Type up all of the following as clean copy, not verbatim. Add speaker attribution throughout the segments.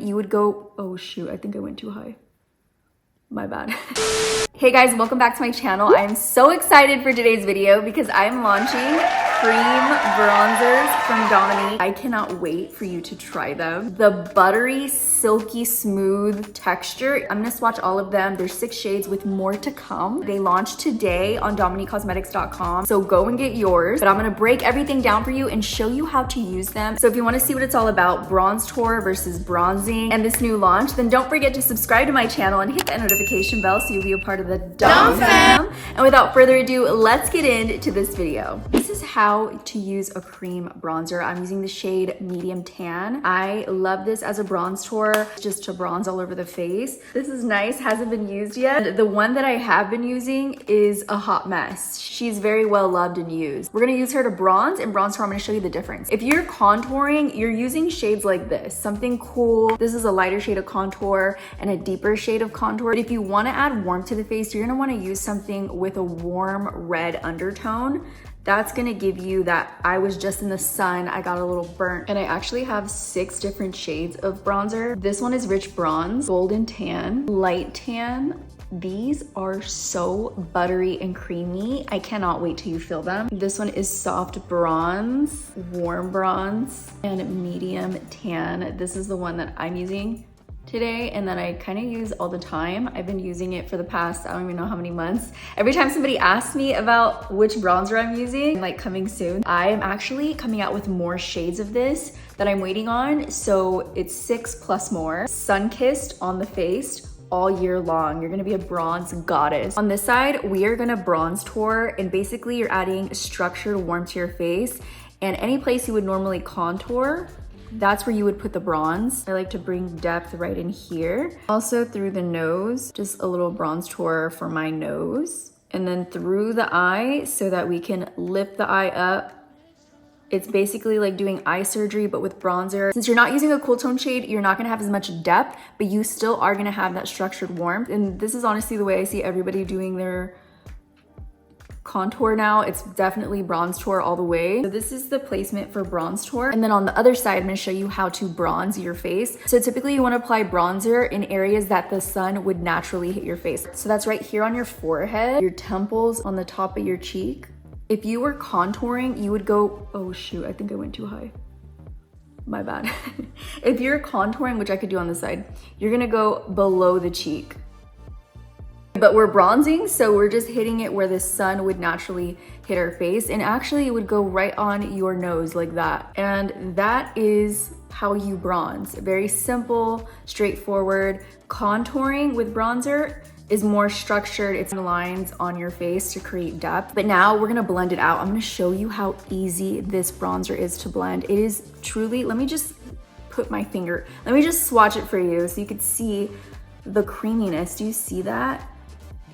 Speaker 1: you would go, oh shoot, I think I went too high. My bad. Hey guys, welcome back to my channel. I am so excited for today's video because I'm launching cream bronzers from Dominique. I cannot wait for you to try them. The buttery, silky, smooth texture. I'm gonna swatch all of them. There's 6 shades with more to come. They launched today on DominiqueCosmetics.com, so go and get yours. But I'm gonna break everything down for you and show you how to use them. So if you wanna see what it's all about, bronze tour versus bronzing and this new launch, then don't forget to subscribe to my channel and hit that notification bell so you'll be a part of the Dom fam. And without further ado, let's get into this video. This is how to use a cream bronzer. I'm using the shade medium tan. I love this as a bronze tour, just to bronze all over the face. This is nice, hasn't been used yet. The one that I have been using is a hot mess. She's very well loved and used. We're gonna use her to bronze, and bronze tour, I'm gonna show you the difference. If you're contouring, you're using shades like this, something cool. This is a lighter shade of contour and a deeper shade of contour. But if you wanna add warmth to the face, you're gonna wanna use something with a warm red undertone. That's gonna give you that, I was just in the sun, I got a little burnt. And I actually have 6 different shades of bronzer. This one is rich bronze, golden tan, light tan. These are so buttery and creamy. I cannot wait till you feel them. This one is soft bronze, warm bronze, and medium tan. This is the one that I'm using today and that I kind of use all the time. I've been using it for the past, I don't even know how many months. Every time somebody asks me about which bronzer I'm using, like coming soon, I'm actually coming out with more shades of this that I'm waiting on. So it's 6 plus more. Sun-kissed on the face all year long. You're gonna be a bronze goddess. On this side, we are gonna bronze tour, and basically you're adding structured warmth to your face, and any place you would normally contour, that's where you would put the bronze. I like to bring depth right in here. Also through the nose, just a little bronze tour for my nose. And then through the eye so that we can lift the eye up. It's basically like doing eye surgery, but with bronzer. Since you're not using a cool tone shade, you're not gonna have as much depth, but you still are gonna have that structured warmth. And this is honestly the way I see everybody doing their contour now. It's definitely bronze tour all the way. So this is the placement for bronze tour. And then on the other side, I'm gonna show you how to bronze your face. So typically you wanna apply bronzer in areas that the sun would naturally hit your face. So that's right here on your forehead, your temples, on the top of your cheek. If you were contouring, you would go, oh shoot, I think I went too high. My bad. If you're contouring, which I could do on this side, you're gonna go below the cheek. But we're bronzing, so we're just hitting it where the sun would naturally hit our face, and actually it would go right on your nose like that. And that is how you bronze. Very simple, straightforward. Contouring with bronzer is more structured. It's lines on your face to create depth. But now we're gonna blend it out. I'm gonna show you how easy this bronzer is to blend. It is truly, let me just put my finger, let me just swatch it for you so you could see the creaminess. Do you see that?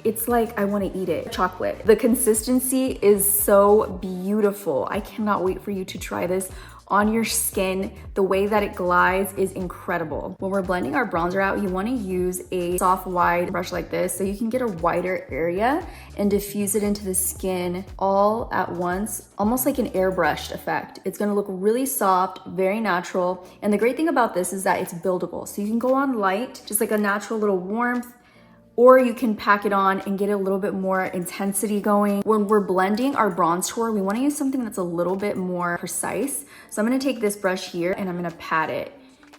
Speaker 1: It's like I want to eat it. Chocolate. The consistency is so beautiful. I cannot wait for you to try this on your skin. The way that it glides is incredible. When we're blending our bronzer out, you want to use a soft, wide brush like this so you can get a wider area and diffuse it into the skin all at once, almost like an airbrushed effect. It's going to look really soft, very natural. And the great thing about this is that it's buildable. So you can go on light, just like a natural little warmth, or you can pack it on and get a little bit more intensity going. When we're blending our bronze tour, we wanna use something that's a little bit more precise. So I'm gonna take this brush here and I'm gonna pat it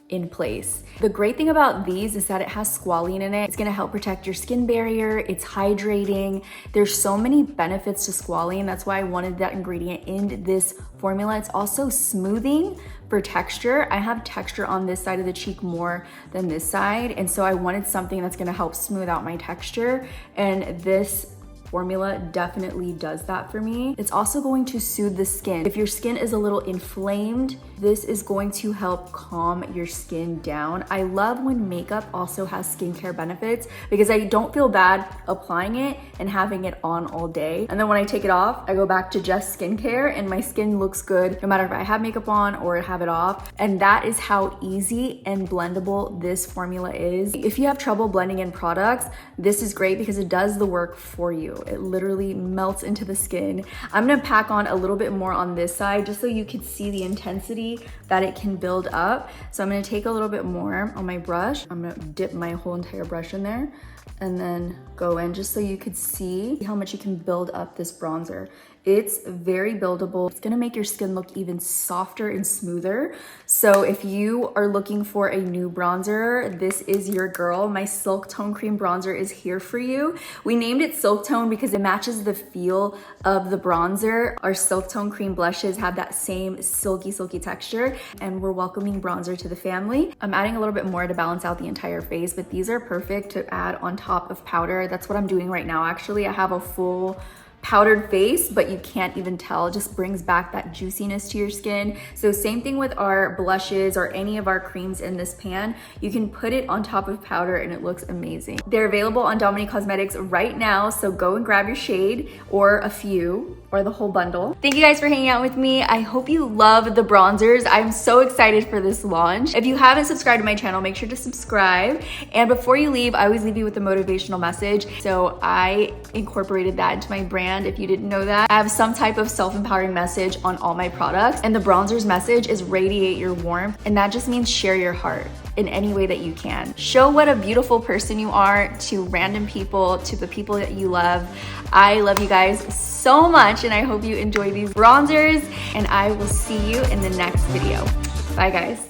Speaker 1: in place. The great thing about these is that it has squalene in it. It's gonna help protect your skin barrier. It's hydrating. There's so many benefits to squalene. That's why I wanted that ingredient in this formula. It's also smoothing for texture. I have texture on this side of the cheek more than this side. And so I wanted something that's gonna help smooth out my texture. And this formula definitely does that for me. It's also going to soothe the skin. If your skin is a little inflamed, this is going to help calm your skin down. I love when makeup also has skincare benefits because I don't feel bad applying it and having it on all day. And then when I take it off, I go back to just skincare and my skin looks good no matter if I have makeup on or have it off. And that is how easy and blendable this formula is. If you have trouble blending in products, this is great because it does the work for you. It literally melts into the skin. I'm gonna pack on a little bit more on this side just so you could see the intensity that it can build up. So I'm gonna take a little bit more on my brush. I'm gonna dip my whole entire brush in there and then go in just so you could see how much you can build up this bronzer. It's very buildable. It's gonna make your skin look even softer and smoother. So if you are looking for a new bronzer, this is your girl. My Silktone cream bronzer is here for you. We named it Silktone because it matches the feel of the bronzer. Our Silktone cream blushes have that same silky texture, and we're welcoming bronzer to the family. I'm adding a little bit more to balance out the entire face, but these are perfect to add on top of powder. That's what I'm doing right now. Actually, I have a full powdered face, but you can't even tell. It just brings back that juiciness to your skin. So same thing with our blushes or any of our creams in this pan. You can put it on top of powder and it looks amazing. They're available on Dominique Cosmetics right now, so go and grab your shade or a few or the whole bundle. Thank you guys for hanging out with me. I hope you love the bronzers. I'm so excited for this launch. If you haven't subscribed to my channel, make sure to subscribe. And before you leave, I always leave you with a motivational message. So I incorporated that into my brand. If you didn't know that, I have some type of self-empowering message on all my products. And the bronzers message is radiate your warmth. And that just means share your heart in any way that you can. Show what a beautiful person you are to random people, to the people that you love. I love you guys so much, and I hope you enjoy these bronzers, and I will see you in the next video. Bye guys.